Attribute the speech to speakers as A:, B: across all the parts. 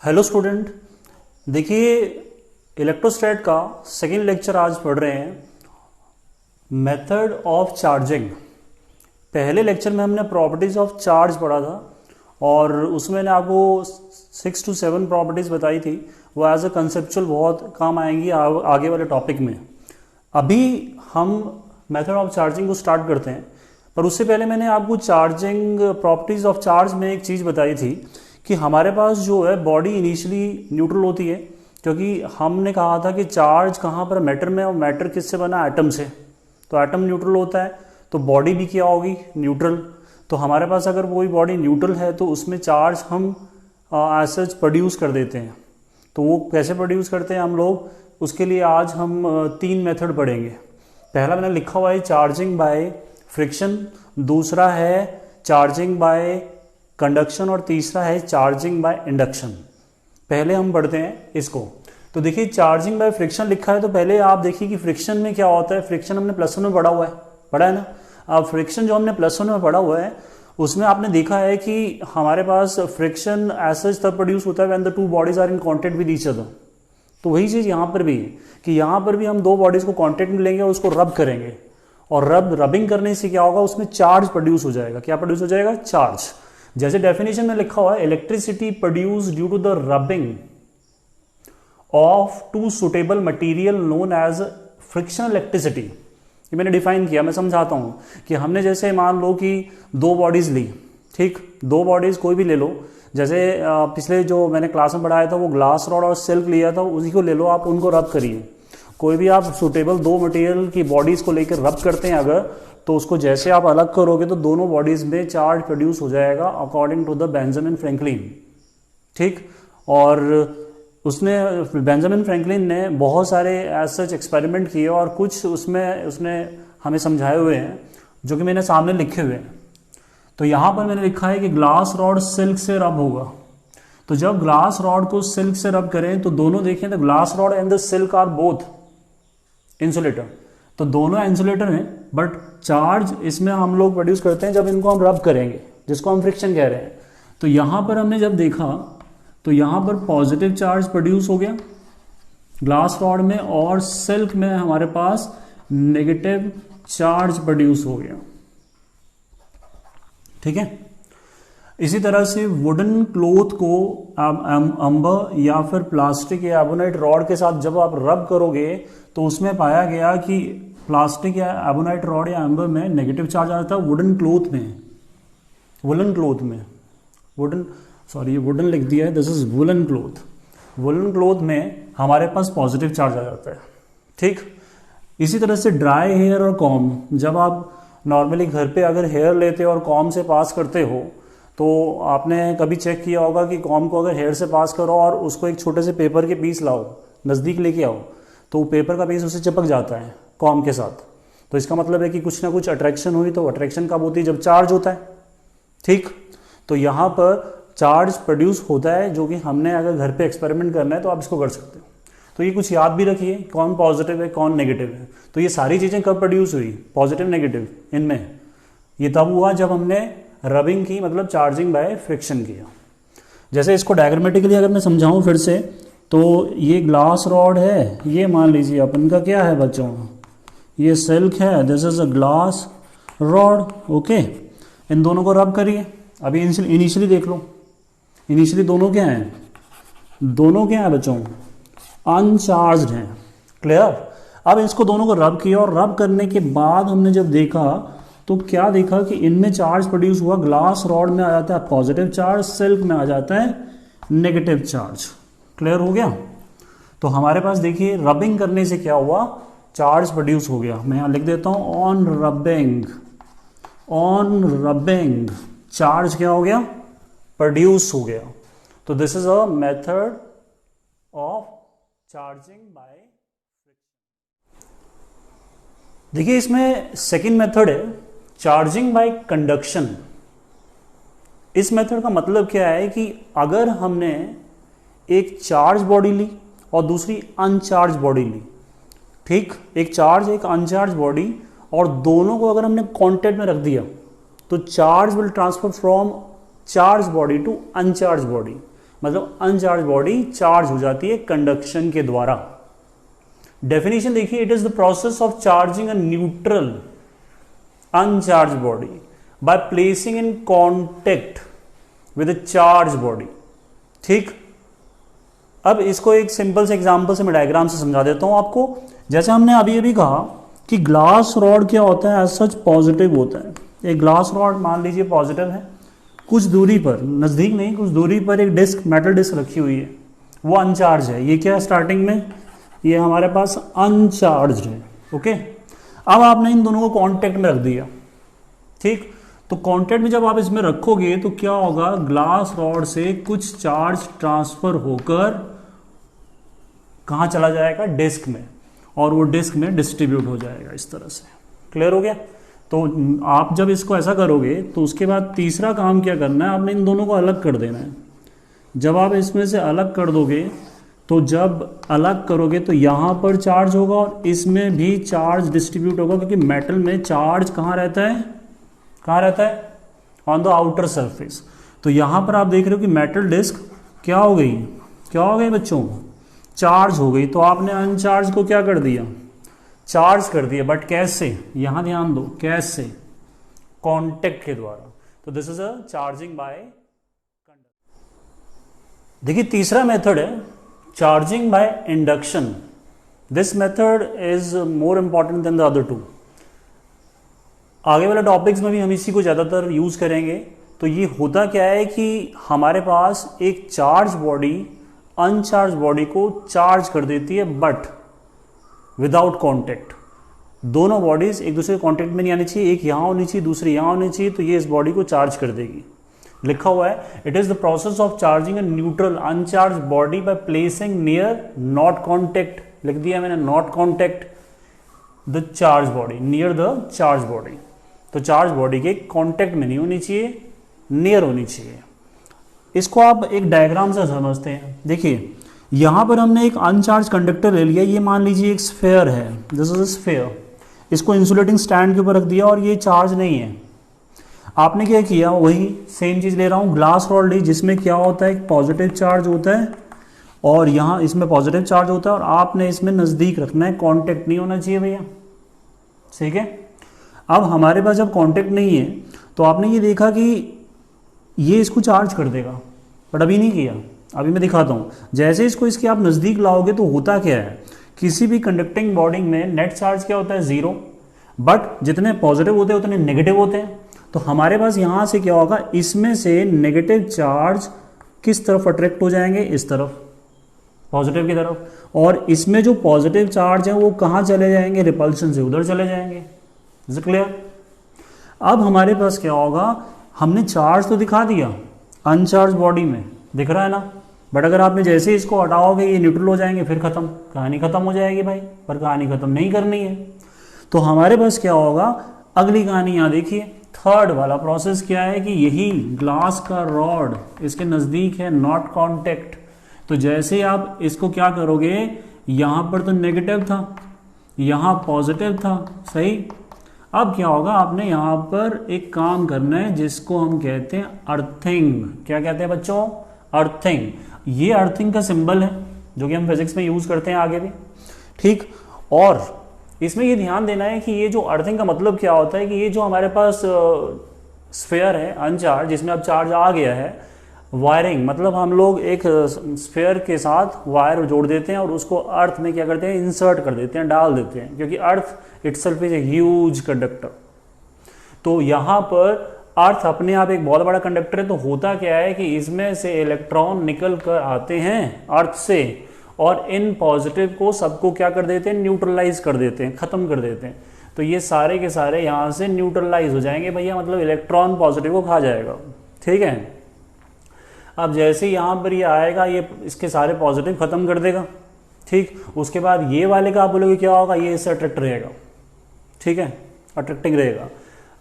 A: Hello student. देखिए, इलेक्ट्रोस्टैट का second lecture आज पढ़ रहे हैं, मेथड ऑफ चार्जिंग। पहले लेक्चर में हमने प्रॉपर्टीज ऑफ चार्ज पढ़ा था और उसमें मैंने आपको 6 to 7 प्रॉपर्टीज बताई थी। वो एज अ कंसेप्चुअल बहुत काम आएंगी आगे वाले टॉपिक में। अभी हम मेथड ऑफ चार्जिंग को स्टार्ट करते हैं, पर उससे पहले मैंने आपको चार्जिंग प्रॉपर्टीज ऑफ चार्ज में एक चीज़ बताई थी कि हमारे पास जो है बॉडी इनिशियली न्यूट्रल होती है, क्योंकि हमने कहा था कि चार्ज कहाँ पर मैटर में, और मैटर किससे बना, एटम से। तो एटम न्यूट्रल होता है तो बॉडी भी क्या होगी, न्यूट्रल। तो हमारे पास अगर कोई बॉडी न्यूट्रल है तो उसमें चार्ज हम एज सच प्रोड्यूस कर देते हैं। तो वो कैसे प्रोड्यूस करते हैं हम लोग, उसके लिए आज हम 3 मेथड पढ़ेंगे। पहला मैंने लिखा हुआ है चार्जिंग बाय फ्रिक्शन, दूसरा है चार्जिंग बाय कंडक्शन और तीसरा है चार्जिंग बाय इंडक्शन। पहले हम पढ़ते हैं इसको। तो देखिए, चार्जिंग बाय फ्रिक्शन लिखा है तो पहले आप देखिए कि फ्रिक्शन में क्या होता है। फ्रिक्शन हमने +1 में पढ़ा है ना। अब फ्रिक्शन जो हमने +1 में पढ़ा हुआ है उसमें आपने देखा है कि हमारे पास फ्रिक्शन एज सच तब प्रोड्यूस होता है when the two bodies are in contact with each other. तो वही चीज यहाँ पर भी है कि यहाँ पर भी हम दो बॉडीज को कांटेक्ट में लेंगे और उसको रब करेंगे, और रबिंग करने से क्या होगा, उसमें चार्ज प्रोड्यूस हो जाएगा। क्या प्रोड्यूस हो जाएगा, चार्ज। जैसे डेफिनेशन में लिखा हुआ है, electricity produce due to the rubbing of two suitable material known as frictional electricity. ये मैंने डिफाइन किया, मैं समझाता हूं कि हमने जैसे मान लो कि 2 बॉडीज ली, ठीक, 2 बॉडीज कोई भी ले लो। जैसे पिछले जो मैंने क्लास में पढ़ाया था वो ग्लास रॉड और सिल्क लिया था, उसी को ले लो, आप उनको रब करिए। कोई भी आप सुटेबल 2 मटेरियल की बॉडीज को लेकर रब करते हैं अगर, तो उसको जैसे आप अलग करोगे तो दोनों बॉडीज में चार्ज प्रोड्यूस हो जाएगा according to the Benjamin Franklin, ठीक। और उसने बेंजामिन फ्रैंकलिन ने बहुत सारे एज सच एक्सपेरिमेंट किए और कुछ उसमें उसने हमें समझाए हुए हैं जो कि मैंने सामने लिखे हुए हैं। तो यहाँ पर मैंने लिखा है कि ग्लास रॉड सिल्क से रब होगा। तो जब ग्लास रॉड को सिल्क से रब करें तो दोनों देखें तो glass rod and the silk are both insulator. तो दोनों इंसुलेटर हैं, बट चार्ज इसमें हम लोग प्रोड्यूस करते हैं जब इनको हम रब करेंगे, जिसको हम फ्रिक्शन कह रहे हैं। तो यहां पर हमने जब देखा तो यहां पर पॉजिटिव चार्ज प्रोड्यूस हो गया ग्लास रॉड में, और सिल्क में हमारे पास नेगेटिव चार्ज प्रोड्यूस हो गया, ठीक है। इसी तरह से वुडन क्लोथ को अम्बर या फिर प्लास्टिक या एबोनाइट रॉड के साथ जब आप रब करोगे तो उसमें पाया गया कि प्लास्टिक या एबोनाइट रॉड या एम्बर में नेगेटिव चार्ज आता है। वुडन क्लोथ में वुडन लिख दिया है, दिस इज वुलन क्लोथ में हमारे पास पॉजिटिव चार्ज आ जाता है, ठीक। इसी तरह से ड्राई हेयर और कॉम, जब आप नॉर्मली घर पे अगर हेयर लेते हो और कॉम से पास करते हो तो आपने कभी चेक किया होगा कि कॉम को अगर हेयर से पास करो और उसको एक छोटे से पेपर के पीस लाओ, नज़दीक लेके आओ, तो पेपर का पीस उससे चिपक जाता है कॉम के साथ। तो इसका मतलब है कि कुछ ना कुछ अट्रैक्शन हुई। तो अट्रैक्शन कब होती है, जब चार्ज होता है, ठीक। तो यहाँ पर चार्ज प्रोड्यूस होता है, जो कि हमने अगर घर पे एक्सपेरिमेंट करना है तो आप इसको कर सकते हो। तो ये कुछ याद भी रखिए, कौन पॉजिटिव है कौन नेगेटिव है। तो ये सारी चीज़ें कब प्रोड्यूस हुई, पॉजिटिव नेगेटिव इनमें, ये तब हुआ जब हमने रबिंग की, मतलब चार्जिंग बाय फ्रिक्शन किया। जैसे इसको डायग्रामेटिकली अगर मैं समझाऊं फिर से, तो ये ग्लास रॉड है, ये मान लीजिए अपन का क्या है बच्चों, ये सिल्क है, this is a glass rod, okay. इन दोनों को रब करिए। अभी इनिशियली देख लो, इनिशियली दोनों क्या हैं, बच्चों, अनचार्ज्ड हैं, क्लियर। अब इसको दोनों को रब किया और रब करने के बाद हमने जब देखा तो क्या देखा कि इनमें चार्ज प्रोड्यूस हुआ। ग्लास रॉड में आ जाता है पॉजिटिव चार्ज, सिल्क में आ जाता है नेगेटिव चार्ज, क्लियर हो गया। तो हमारे पास देखिए रबिंग करने से क्या हुआ, चार्ज प्रोड्यूस हो गया। मैं यहां लिख देता हूं, ऑन रबिंग चार्ज क्या हो गया, प्रोड्यूस हो गया। तो this is a method of charging by friction. देखिए, इसमें सेकंड मेथड है चार्जिंग बाय कंडक्शन। इस मेथड का मतलब क्या है कि अगर हमने एक चार्ज बॉडी ली और दूसरी अनचार्ज बॉडी ली, ठीक, एक चार्ज एक अनचार्ज बॉडी, और दोनों को अगर हमने कांटेक्ट में रख दिया तो charge will transfer from charge body to uncharge body. मतलब अनचार्ज बॉडी चार्ज हो जाती है कंडक्शन के द्वारा। डेफिनेशन देखिए, it is the process of charging a neutral uncharged body by placing in contact with a charge body. ठीक, अब इसको एक सिंपल से एग्जांपल से मैं डायग्राम से समझा देता हूं आपको। जैसे हमने अभी अभी कहा कि ग्लास रॉड क्या होता है, एज सच पॉजिटिव होता है। एक ग्लास रॉड मान लीजिए पॉजिटिव है, कुछ दूरी पर, नजदीक नहीं, कुछ दूरी पर एक डिस्क, मेटल डिस्क रखी हुई है, वो अनचार्ज है। ये क्या है, स्टार्टिंग में ये हमारे पास अनचार्ज है। ओके, अब आपने इन दोनों को कांटेक्ट में रख दिया। ठीक, तो कांटेक्ट में जब आप इसमें रखोगे तो क्या होगा, ग्लास रॉड से कुछ चार्ज ट्रांसफर होकर कहां चला जाएगा, डिस्क में, और वो डिस्क में डिस्ट्रीब्यूट हो जाएगा इस तरह से। क्लियर हो गया? तो आप जब इसको ऐसा करोगे तो उसके बाद तीसरा काम क्या करना है, आपने इन दोनों को अलग कर देना है। जब आप इसमें से अलग कर दोगे तो जब अलग करोगे तो यहां पर चार्ज होगा और इसमें भी चार्ज डिस्ट्रीब्यूट होगा, क्योंकि मेटल में चार्ज कहां रहता है, कहां रहता है, ऑन द आउटर सरफेस। तो यहां पर आप देख रहे हो कि मेटल डिस्क क्या हो गई, क्या हो गई बच्चों, चार्ज हो गई। तो आपने अनचार्ज को क्या कर दिया, चार्ज कर दिया, बट कैसे, यहां ध्यान दो, कैसे, कांटेक्ट के द्वारा। तो this is a charging by conduction. देखिए तीसरा मेथड है charging by induction. This method is more important than the other two. आगे वाले टॉपिक्स में भी हम इसी को ज्यादातर यूज करेंगे। तो ये होता क्या है कि हमारे पास एक चार्ज बॉडी अनचार्ज बॉडी को चार्ज कर देती है, बट विदाउट कांटेक्ट। दोनों बॉडीज एक दूसरे के कांटेक्ट में नहीं आनी चाहिए, एक यहां होनी चाहिए, दूसरी यहां होनी चाहिए, तो ये इस बॉडी को चार्ज कर देगी। लिखा हुआ है, it is the process of charging a neutral uncharged body by placing near not contact, लिख दिया मैंने, not contact the charge body, near the charge body. तो चार्ज बॉडी के कांटेक्ट में नहीं होनी चाहिए, नियर होनी चाहिए। इसको आप एक डायग्राम से समझते हैं। देखिए यहां पर हमने एक अनचार्ज कंडक्टर ले लिया, ये मान लीजिए एक स्फेयर है, दिस इज अ स्फेयर। इसको इंसुलेटिंग स्टैंड के ऊपर रख दिया और ये चार्ज नहीं है। आपने क्या किया, वही सेम चीज ले रहा हूं, ग्लास रॉड ली जिसमें क्या होता है, एक पॉजिटिव चार्ज होता है और यहां इसमें पॉजिटिव चार्ज होता है, और आपने इसमें नजदीक रखना है, कांटेक्ट नहीं होना चाहिए भैया। ठीक है, अब हमारे पास जब कांटेक्ट नहीं है तो आपने ये देखा कि ये इसको चार्ज कर देगा, बट अभी नहीं किया। अभी मैं दिखाता हूं, जैसे इसको इसके आप नजदीक लाओगे तो होता क्या है, किसी भी कंडक्टिंग बॉडी में नेट चार्ज क्या होता है, जीरो, बट जितने पॉजिटिव होते हैं उतने नेगेटिव होते हैं। तो हमारे पास यहां से क्या होगा, इसमें से नेगेटिव चार्ज किस तरफ अट्रैक्ट हो जाएंगे, इस तरफ, पॉजिटिव की तरफ, और इसमें जो पॉजिटिव चार्ज है वो कहां चले जाएंगे, रिपल्शन से उधर चले जाएंगे। Is it clear? अब हमारे पास क्या होगा, हमने चार्ज तो दिखा दिया अनचार्ज बॉडी में, दिख रहा है ना, बट अगर आपने जैसे इसको हटाओगे ये न्यूट्रल हो जाएंगे, फिर खत्म, कहानी खत्म हो जाएगी भाई। पर कहानी खत्म नहीं करनी है, तो हमारे पास क्या होगा, अगली कहानी यहां देखिए, थर्ड वाला प्रोसेस क्या है कि यही ग्लास का रॉड इसके नजदीक है, नॉट कांटेक्ट। तो जैसे आप इसको क्या करोगे, यहां पर तो नेगेटिव था, यहां पॉजिटिव था, सही। अब क्या होगा, आपने यहां पर एक काम करना है जिसको हम कहते हैं अर्थिंग। क्या कहते हैं बच्चों, अर्थिंग। ये अर्थिंग का सिंबल है जो कि हम फिजिक्स में यूज करते हैं आगे भी। ठीक, और इसमें ये ध्यान देना है कि ये जो अर्थिंग का मतलब क्या होता है कि ये जो हमारे पास स्फेयर है अनचार्ज, जिसमें अब चार्ज आ गया है, वायरिंग, मतलब हम लोग एक स्फेयर के साथ वायर जोड़ देते हैं और उसको अर्थ में क्या करते हैं, इंसर्ट कर देते हैं, डाल देते हैं, क्योंकि अर्थ itself is a huge conductor. तो यहां पर अर्थ अपने आप एक बहुत बड़ा कंडक्टर है। तो होता क्या है कि इसमें से इलेक्ट्रॉन निकल कर आते हैं अर्थ से, और इन पॉजिटिव को सबको क्या कर देते हैं, न्यूट्रलाइज कर देते हैं, खत्म कर देते हैं। तो ये सारे के सारे यहां से न्यूट्रलाइज हो जाएंगे भैया, मतलब इलेक्ट्रॉन पॉजिटिव को खा जाएगा। ठीक है, अब जैसे यहां पर ये आएगा, ये इसके सारे पॉजिटिव खत्म कर देगा। ठीक, उसके बाद ये वाले का आप बोलोगे क्या होगा, ये इससे अट्रैक्ट रहेगा। ठीक है, अट्रैक्टिंग रहेगा।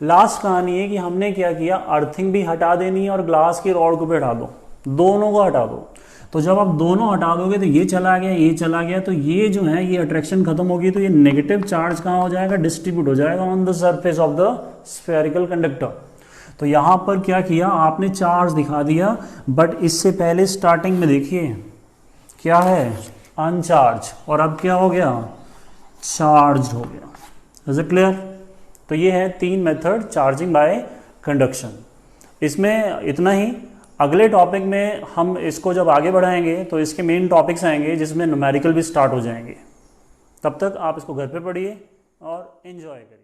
A: लास्ट कहानी है कि हमने क्या किया, अर्थिंग भी हटा देनी है और ग्लास की रॉड को भी हटा दो, दोनों को हटा दो। तो जब आप दोनों हटा दोगे तो ये चला गया, ये चला गया, तो ये जो है ये अट्रैक्शन खत्म होगी, तो ये नेगेटिव चार्ज कहां हो जाएगा, डिस्ट्रीब्यूट हो जाएगा on the surface of the spherical conductor. तो यहाँ पर क्या किया आपने, चार्ज दिखा दिया, बट इससे पहले स्टार्टिंग में देखिए क्या है, अनचार्ज, और अब क्या हो गया, चार्ज हो गया। Is it clear? तो ये है 3 मेथड चार्जिंग बाय कंडक्शन। इसमें इतना ही। अगले टॉपिक में हम इसको जब आगे बढ़ाएंगे तो इसके मेन टॉपिक्स आएंगे जिसमें न्यूमेरिकल भी स्टार्ट हो जाएंगे। तब तक आप इसको घर पे पढ़िए और एंजॉय करिए।